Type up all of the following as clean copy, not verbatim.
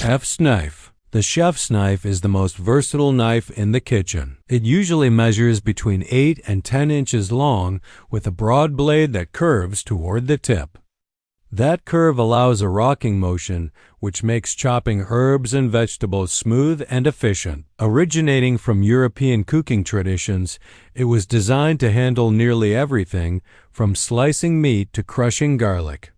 Chef's knife. The chef's knife is the most versatile knife in the kitchen. It usually measures between 8 and 10 inches long with a broad blade that curves toward the tip. That curve allows a rocking motion, which makes chopping herbs and vegetables smooth and efficient. Originating from European cooking traditions, it was designed to handle nearly everything, from slicing meat to crushing garlic.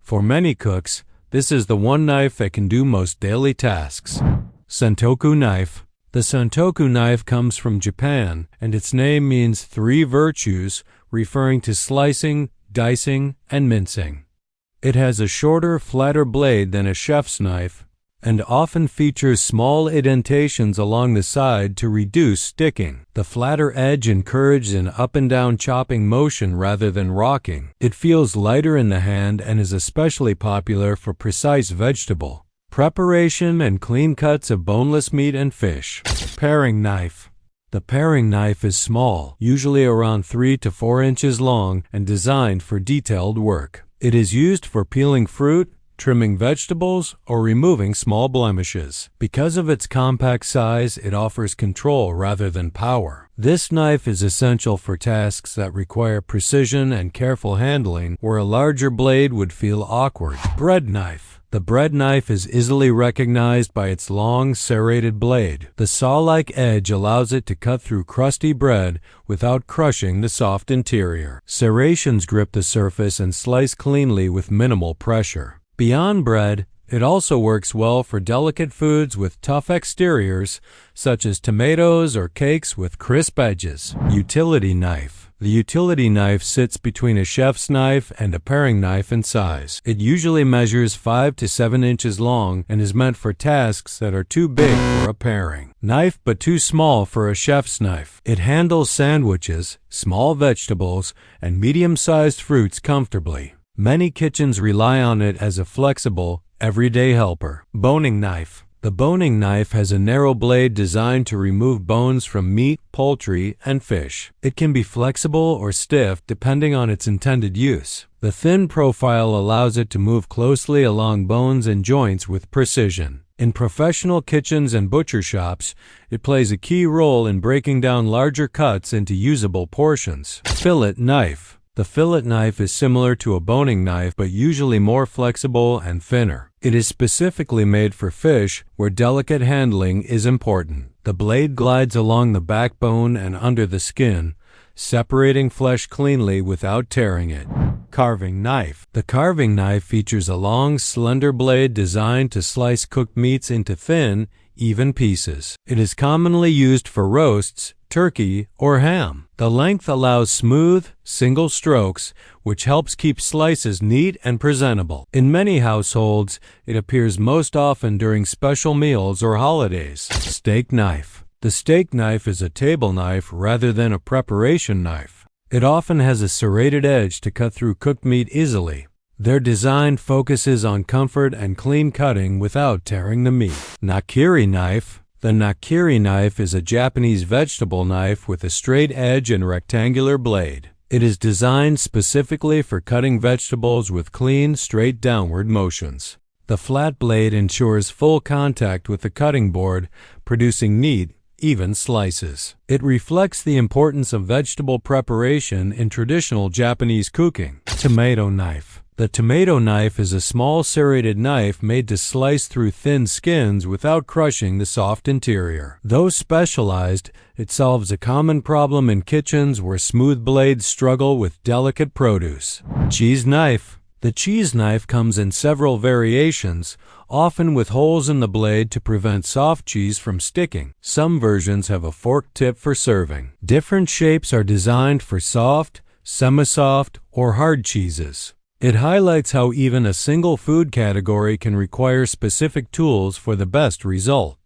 For many cooks, this is the one knife that can do most daily tasks. Sentoku knife. The Sentoku knife comes from Japan, and its name means 3 virtues, referring to slicing, dicing, and mincing. It has a shorter, flatter blade than a chef's knife, and often features small indentations along the side to reduce sticking. The flatter edge encourages an up and down chopping motion rather than rocking. It feels lighter in the hand and is especially popular for precise vegetable preparation and clean cuts of boneless meat and fish. Paring knife. The paring knife is small, usually around 3 to 4 inches long, and designed for detailed work. It is used for peeling fruit, trimming vegetables, or removing small blemishes. Because of its compact size, it offers control rather than power. This knife is essential for tasks that require precision and careful handling, where a larger blade would feel awkward. Bread knife. The bread knife is easily recognized by its long, serrated blade. The saw-like edge allows it to cut through crusty bread without crushing the soft interior. Serrations grip the surface and slice cleanly with minimal pressure. Beyond bread, it also works well for delicate foods with tough exteriors, such as tomatoes or cakes with crisp edges. Utility knife. The utility knife sits between a chef's knife and a paring knife in size. It usually measures 5 to 7 inches long and is meant for tasks that are too big for a paring knife but too small for a chef's knife. It handles sandwiches, small vegetables, and medium-sized fruits comfortably. Many kitchens rely on it as a flexible, everyday helper. Boning knife. The boning knife has a narrow blade designed to remove bones from meat, poultry, and fish. It can be flexible or stiff depending on its intended use. The thin profile allows it to move closely along bones and joints with precision. In professional kitchens and butcher shops, it plays a key role in breaking down larger cuts into usable portions. Fillet knife. The fillet knife is similar to a boning knife but usually more flexible and thinner. It is specifically made for fish, where delicate handling is important. The blade glides along the backbone and under the skin, separating flesh cleanly without tearing it. Carving knife. The carving knife features a long, slender blade designed to slice cooked meats into thin, even pieces. It is commonly used for roasts, turkey, or ham. The length allows smooth, single strokes, which helps keep slices neat and presentable. In many households, it appears most often during special meals or holidays. Steak knife. The steak knife is a table knife rather than a preparation knife. It often has a serrated edge to cut through cooked meat easily. Their design focuses on comfort and clean cutting without tearing the meat. Nakiri knife. The nakiri knife is a Japanese vegetable knife with a straight edge and rectangular blade. It is designed specifically for cutting vegetables with clean, straight downward motions. The flat blade ensures full contact with the cutting board, producing neat, even slices. It reflects the importance of vegetable preparation in traditional Japanese cooking. Tomato knife. The tomato knife is a small serrated knife made to slice through thin skins without crushing the soft interior. Though specialized, it solves a common problem in kitchens where smooth blades struggle with delicate produce. Cheese knife. The cheese knife comes in several variations, often with holes in the blade to prevent soft cheese from sticking. Some versions have a forked tip for serving. Different shapes are designed for soft, semi-soft, or hard cheeses. It highlights how even a single food category can require specific tools for the best result.